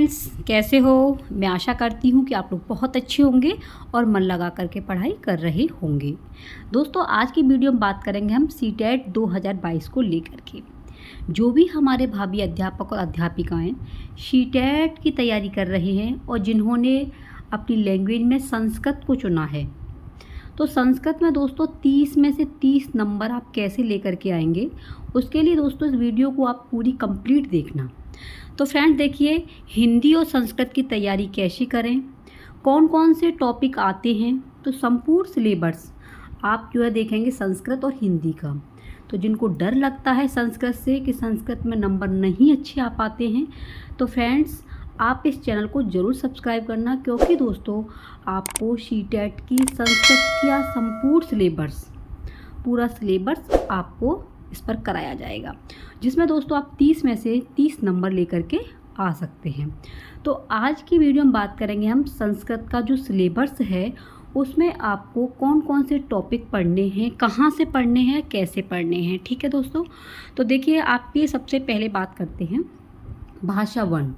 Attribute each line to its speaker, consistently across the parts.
Speaker 1: Friends, कैसे हो? मैं आशा करती हूँ कि आप लोग बहुत अच्छे होंगे और मन लगा करके पढ़ाई कर रहे होंगे। दोस्तों, आज की वीडियो में बात करेंगे हम सीटेट 2022 को लेकर के। जो भी हमारे भाभी अध्यापक और अध्यापिकाएं सीटेट की तैयारी कर रहे हैं और जिन्होंने अपनी लैंग्वेज में संस्कृत को चुना है, तो संस्कृत में दोस्तों 30 में से 30 नंबर आप कैसे लेकर के आएंगे, उसके लिए दोस्तों इस वीडियो को आप पूरी कंप्लीट देखना। तो फ्रेंड्स देखिए, हिंदी और संस्कृत की तैयारी कैसे करें, कौन कौन से टॉपिक आते हैं, तो संपूर्ण सिलेबस आप जो है देखेंगे संस्कृत और हिंदी का। तो जिनको डर लगता है संस्कृत से कि संस्कृत में नंबर नहीं अच्छे आ पाते हैं, तो फ्रेंड्स आप इस चैनल को ज़रूर सब्सक्राइब करना, क्योंकि दोस्तों आपको सीटेट की संस्कृत का संपूर्ण सिलेबस, पूरा सिलेबस आपको इस पर कराया जाएगा, जिसमें दोस्तों आप 30 में से 30 नंबर लेकर के आ सकते हैं। तो आज की वीडियो में बात करेंगे हम संस्कृत का जो सिलेबस है उसमें आपको कौन कौन से टॉपिक पढ़ने हैं, कहाँ से पढ़ने हैं, कैसे पढ़ने हैं। ठीक है दोस्तों, तो देखिए आपकी सबसे पहले बात करते हैं भाषा 1।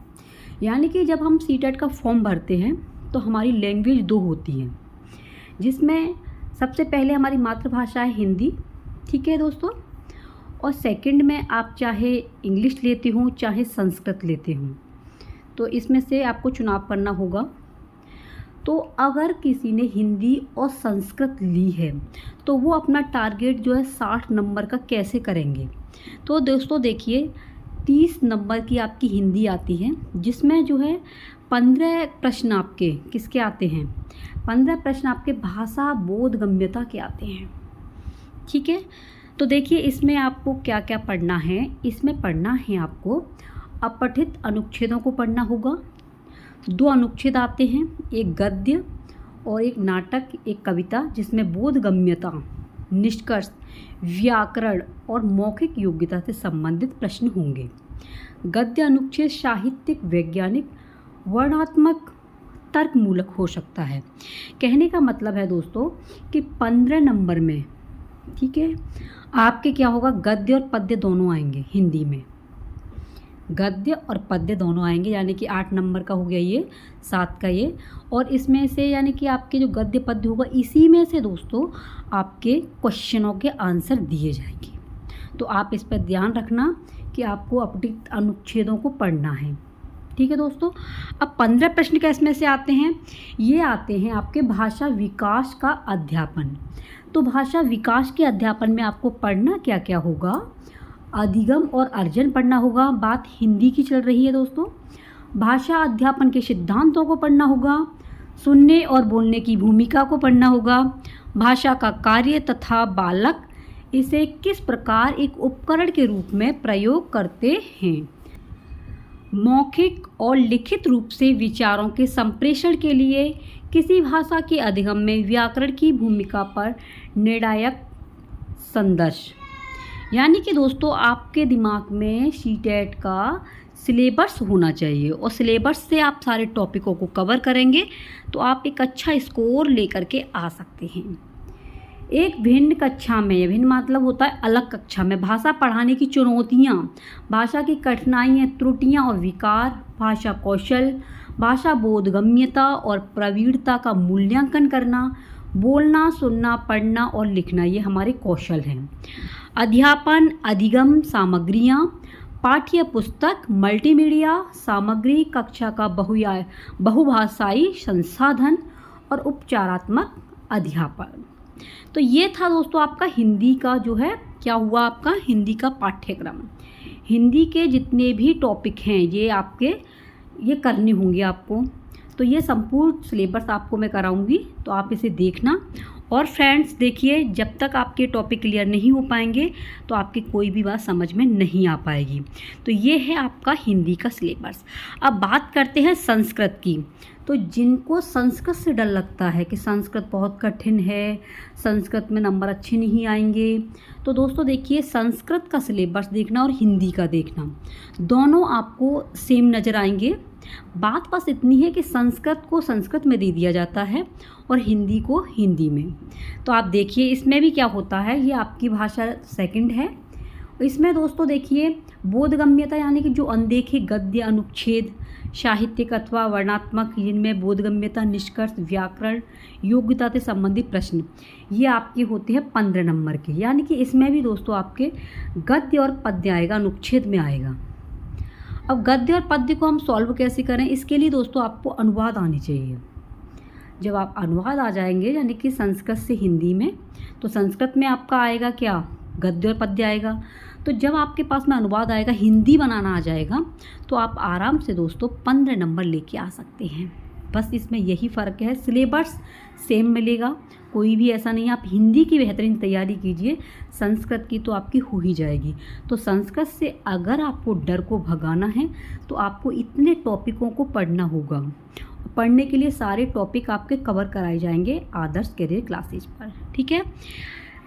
Speaker 1: यानी कि जब हम सीटेट का फॉर्म भरते हैं तो हमारी लैंग्वेज 2 होती हैं, जिसमें सबसे पहले हमारी मातृभाषा है हिंदी। ठीक है दोस्तों, और सेकंड में आप चाहे इंग्लिश लेते हो चाहे संस्कृत लेते हो, तो इसमें से आपको चुनाव करना होगा। तो अगर किसी ने हिंदी और संस्कृत ली है तो वो अपना टारगेट जो है 60 नंबर का कैसे करेंगे। तो दोस्तों देखिए, 30 नंबर की आपकी हिंदी आती है, जिसमें जो है 15 प्रश्न आपके किसके आते हैं, 15 प्रश्न आपके भाषा बोधगम्यता के आते हैं। ठीक है, तो देखिए इसमें आपको क्या क्या पढ़ना है। इसमें पढ़ना है आपको अपठित अनुच्छेदों को पढ़ना होगा। 2 अनुच्छेद आते हैं, एक गद्य और एक नाटक, एक कविता, जिसमें बोधगम्यता, निष्कर्ष, व्याकरण और मौखिक योग्यता से संबंधित प्रश्न होंगे। गद्य अनुच्छेद साहित्यिक, वैज्ञानिक, वर्णनात्मक, तर्कमूलक हो सकता है। कहने का मतलब है दोस्तों कि 15 नंबर में, ठीक है, आपके क्या होगा, गद्य और पद्य दोनों आएंगे। हिंदी में गद्य और पद्य दोनों आएंगे, यानी कि 8 नंबर का हो गया ये, 7 का ये। और इसमें से यानी कि आपके जो गद्य पद्य होगा, इसी में से दोस्तों आपके क्वेश्चनों के आंसर दिए जाएंगे। तो आप इस पर ध्यान रखना कि आपको अपठित अनुच्छेदों को पढ़ना है। ठीक है दोस्तों, अब 15 प्रश्न का इसमें से आते हैं, ये आते हैं आपके भाषा विकास का अध्यापन। तो भाषा विकास के अध्यापन में आपको पढ़ना क्या क्या होगा, अधिगम और अर्जन पढ़ना होगा। बात हिंदी की चल रही है दोस्तों। भाषा अध्यापन के सिद्धांतों को पढ़ना होगा। सुनने और बोलने की भूमिका को पढ़ना होगा। भाषा का कार्य तथा बालक इसे किस प्रकार एक उपकरण के रूप में प्रयोग करते हैं। मौखिक और लिखित रूप से विचारों के संप्रेषण के लिए किसी भाषा के अधिगम में व्याकरण की भूमिका पर निर्णायक संदर्श। यानी कि दोस्तों आपके दिमाग में सीटेट का सिलेबस होना चाहिए, और सिलेबस से आप सारे टॉपिकों को कवर करेंगे तो आप एक अच्छा स्कोर लेकर के आ सकते हैं। एक भिन्न कक्षा में, भिन्न मतलब होता है अलग कक्षा में, भाषा पढ़ाने की चुनौतियाँ, भाषा की कठिनाइयाँ, त्रुटियाँ और विकार, भाषा कौशल, भाषा बोधगम्यता और प्रवीणता का मूल्यांकन करना, बोलना, सुनना, पढ़ना और लिखना, ये हमारे कौशल हैं। अध्यापन, अधिगम सामग्रियाँ, पाठ्य पुस्तक, मल्टीमीडिया सामग्री, कक्षा का बहुभाषाई संसाधन और उपचारात्मक अध्यापन। तो ये था दोस्तों आपका हिंदी का जो है, क्या हुआ आपका हिंदी का पाठ्यक्रम। हिंदी के जितने भी टॉपिक हैं ये आपके ये करने होंगे आपको। तो ये संपूर्ण सिलेबस आपको मैं कराऊंगी, तो आप इसे देखना। और फ्रेंड्स देखिए, जब तक आपके टॉपिक क्लियर नहीं हो पाएंगे तो आपकी कोई भी बात समझ में नहीं आ पाएगी। तो ये है आपका हिंदी का सिलेबस। अब बात करते हैं संस्कृत की। तो जिनको संस्कृत से डर लगता है कि संस्कृत बहुत कठिन है, संस्कृत में नंबर अच्छे नहीं आएंगे, तो दोस्तों देखिए संस्कृत का सिलेबस देखना और हिंदी का देखना, दोनों आपको सेम नज़र आएंगे। बात बस इतनी है कि संस्कृत को संस्कृत में दे दिया जाता है और हिंदी को हिंदी में। तो आप देखिए इसमें भी क्या होता है, ये आपकी भाषा सेकंड है। इसमें दोस्तों देखिए बोधगम्यता यानी कि जो अनदेखे गद्य अनुच्छेद, साहित्यिक अथवा वर्णनात्मक, जिनमें बोधगम्यता, निष्कर्ष, व्याकरण, योग्यता से संबंधित प्रश्न, ये आपके होते हैं 15 नंबर के। यानी कि इसमें भी दोस्तों आपके गद्य और पद्य आएगा, अनुच्छेद में आएगा। अब गद्य और पद्य को हम सॉल्व कैसे करें, इसके लिए दोस्तों आपको अनुवाद आनी चाहिए। जब आप अनुवाद आ जाएंगे यानी कि संस्कृत से हिंदी में, तो संस्कृत में आपका आएगा क्या, गद्य और पद्य आएगा। तो जब आपके पास में अनुवाद आएगा, हिंदी बनाना आ जाएगा, तो आप आराम से दोस्तों 15 नंबर लेके आ सकते हैं। बस इसमें यही फ़र्क है, सिलेबस सेम मिलेगा, कोई भी ऐसा नहीं है। आप हिंदी की बेहतरीन तैयारी कीजिए, संस्कृत की तो आपकी हो ही जाएगी। तो संस्कृत से अगर आपको डर को भगाना है तो आपको इतने टॉपिकों को पढ़ना होगा। पढ़ने के लिए सारे टॉपिक आपके कवर कराए जाएंगे आदर्श करियर क्लासेज पर, ठीक है।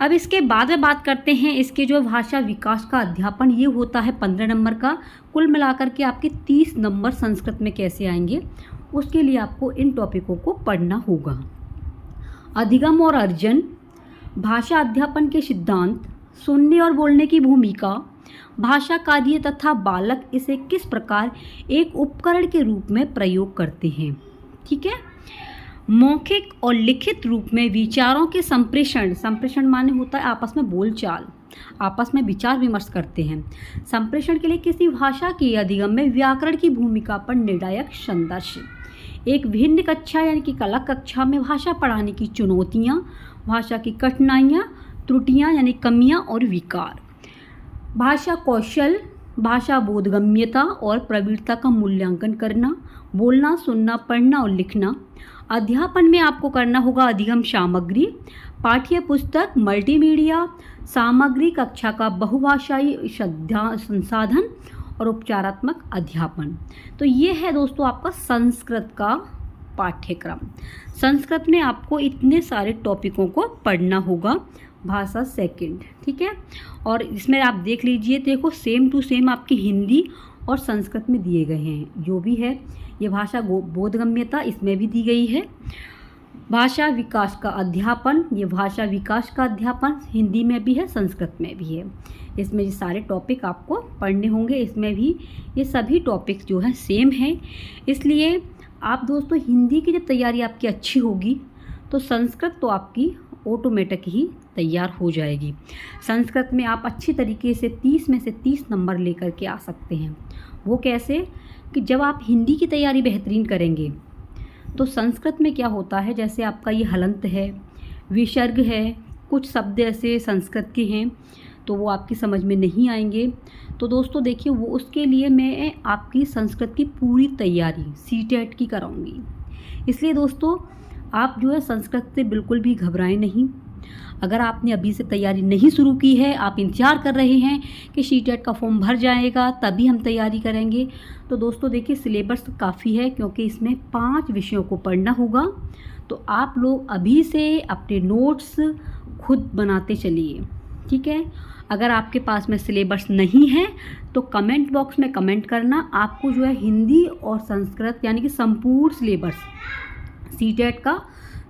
Speaker 1: अब इसके बाद में बात करते हैं इसके जो भाषा विकास का अध्यापन, ये होता है 15 नंबर का। कुल मिलाकर के आपके 30 नंबर संस्कृत में कैसे आएंगे, उसके लिए आपको इन टॉपिकों को पढ़ना होगा। अधिगम और अर्जन, भाषा अध्यापन के सिद्धांत, सुनने और बोलने की भूमिका, भाषा कार्य तथा बालक इसे किस प्रकार एक उपकरण के रूप में प्रयोग करते हैं, ठीक है। मौखिक और लिखित रूप में विचारों के संप्रेषण, संप्रेषण माने होता है आपस में बोलचाल, आपस में विचार विमर्श करते हैं। संप्रेषण के लिए किसी भाषा के अधिगम में व्याकरण की भूमिका पर निर्णायक संदर्श। एक भिन्न कक्षा यानी कि अलग कक्षा में भाषा पढ़ाने की चुनौतियाँ, भाषा की कठिनाइयाँ, त्रुटियाँ यानी कमियाँ और विकार। भाषा कौशल, भाषा बोधगम्यता और प्रवीणता का मूल्यांकन करना, बोलना, सुनना, पढ़ना और लिखना। अध्यापन में आपको करना होगा अधिगम सामग्री, पाठ्य पुस्तक, मल्टीमीडिया सामग्री, कक्षा का बहुभाषाई संसाधन और उपचारात्मक अध्यापन। तो ये है दोस्तों आपका संस्कृत का पाठ्यक्रम। संस्कृत में आपको इतने सारे टॉपिकों को पढ़ना होगा, भाषा सेकंड, ठीक है। और इसमें आप देख लीजिए, देखो सेम टू सेम आपकी हिंदी और संस्कृत में दिए गए हैं। जो भी है ये भाषा बोधगम्यता इसमें भी दी गई है। भाषा विकास का अध्यापन, ये भाषा विकास का अध्यापन हिंदी में भी है, संस्कृत में भी है। इसमें ये सारे टॉपिक आपको पढ़ने होंगे। इसमें भी ये सभी टॉपिक्स जो हैं सेम हैं। इसलिए आप दोस्तों हिंदी की जब तैयारी आपकी अच्छी होगी तो संस्कृत तो आपकी ऑटोमेटिक ही तैयार हो जाएगी। संस्कृत में आप अच्छी तरीके से 30 में से 30 नंबर लेकर के आ सकते हैं। वो कैसे कि जब आप हिंदी की तैयारी बेहतरीन करेंगे तो संस्कृत में क्या होता है, जैसे आपका ये हलंत है, विसर्ग है, कुछ शब्द ऐसे संस्कृत के हैं तो वो आपकी समझ में नहीं आएंगे। तो दोस्तों देखिए, वो उसके लिए मैं आपकी संस्कृत की पूरी तैयारी सीटेट की कराऊंगी। इसलिए दोस्तों आप जो है संस्कृत से बिल्कुल भी घबराएं नहीं। अगर आपने अभी से तैयारी नहीं शुरू की है, आप इंतज़ार कर रहे हैं कि सीटेट का फॉर्म भर जाएगा तभी हम तैयारी करेंगे, तो दोस्तों देखिए सिलेबस तो काफ़ी है, क्योंकि इसमें 5 विषयों को पढ़ना होगा। तो आप लोग अभी से अपने नोट्स खुद बनाते चलिए, ठीक है। अगर आपके पास में सिलेबस नहीं है तो कमेंट बॉक्स में कमेंट करना। आपको जो है हिंदी और संस्कृत यानी कि संपूर्ण सिलेबस, सीटेट का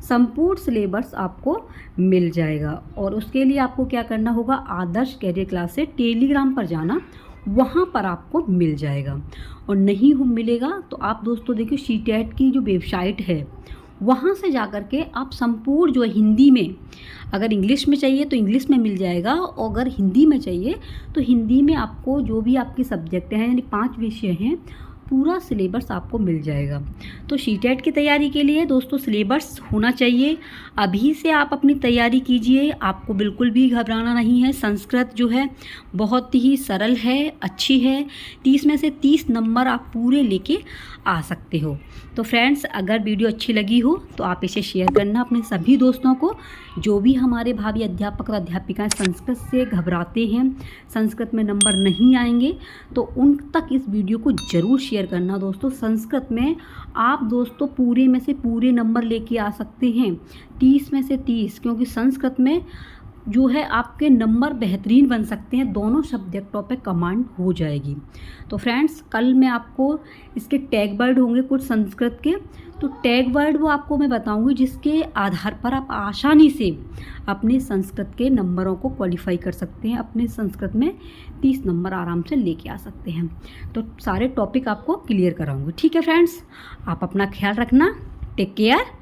Speaker 1: संपूर्ण सिलेबस आपको मिल जाएगा। और उसके लिए आपको क्या करना होगा, आदर्श कैरियर क्लास से टेलीग्राम पर जाना, वहाँ पर आपको मिल जाएगा। और नहीं मिलेगा तो आप दोस्तों देखिए सीटेट की जो वेबसाइट है वहाँ से जा कर के आप संपूर्ण जो है हिंदी में, अगर इंग्लिश में चाहिए तो इंग्लिश में मिल जाएगा, और अगर हिंदी में चाहिए तो हिंदी में आपको जो भी आपके सब्जेक्ट हैं यानी 5 विषय हैं, पूरा सिलेबस आपको मिल जाएगा। तो सीटेट की तैयारी के लिए दोस्तों सिलेबस होना चाहिए। अभी से आप अपनी तैयारी कीजिए, आपको बिल्कुल भी घबराना नहीं है। संस्कृत जो है बहुत ही सरल है, अच्छी है। 30 में से 30 नंबर आप पूरे लेके आ सकते हो। तो फ्रेंड्स, अगर वीडियो अच्छी लगी हो तो आप इसे शेयर करना अपने सभी दोस्तों को। जो भी हमारे भावी अध्यापक और अध्यापिकाएं संस्कृत से घबराते हैं, संस्कृत में नंबर नहीं आएंगे, तो उन तक इस वीडियो को ज़रूर शेयर करना दोस्तों। संस्कृत में आप दोस्तों पूरे में से पूरे नंबर लेके आ सकते हैं, 30 में से 30, क्योंकि संस्कृत में जो है आपके नंबर बेहतरीन बन सकते हैं, दोनों सब्जेक्टों पे कमांड हो जाएगी। तो फ्रेंड्स, कल मैं आपको इसके टैग वर्ड होंगे कुछ संस्कृत के, तो टैग वर्ड वो आपको मैं बताऊंगी जिसके आधार पर आप आसानी से अपने संस्कृत के नंबरों को क्वालिफाई कर सकते हैं, अपने संस्कृत में 30 नंबर आराम से लेके आ सकते हैं। तो सारे टॉपिक आपको क्लियर कराऊंगी। ठीक है फ्रेंड्स, आप अपना ख्याल रखना। Take care.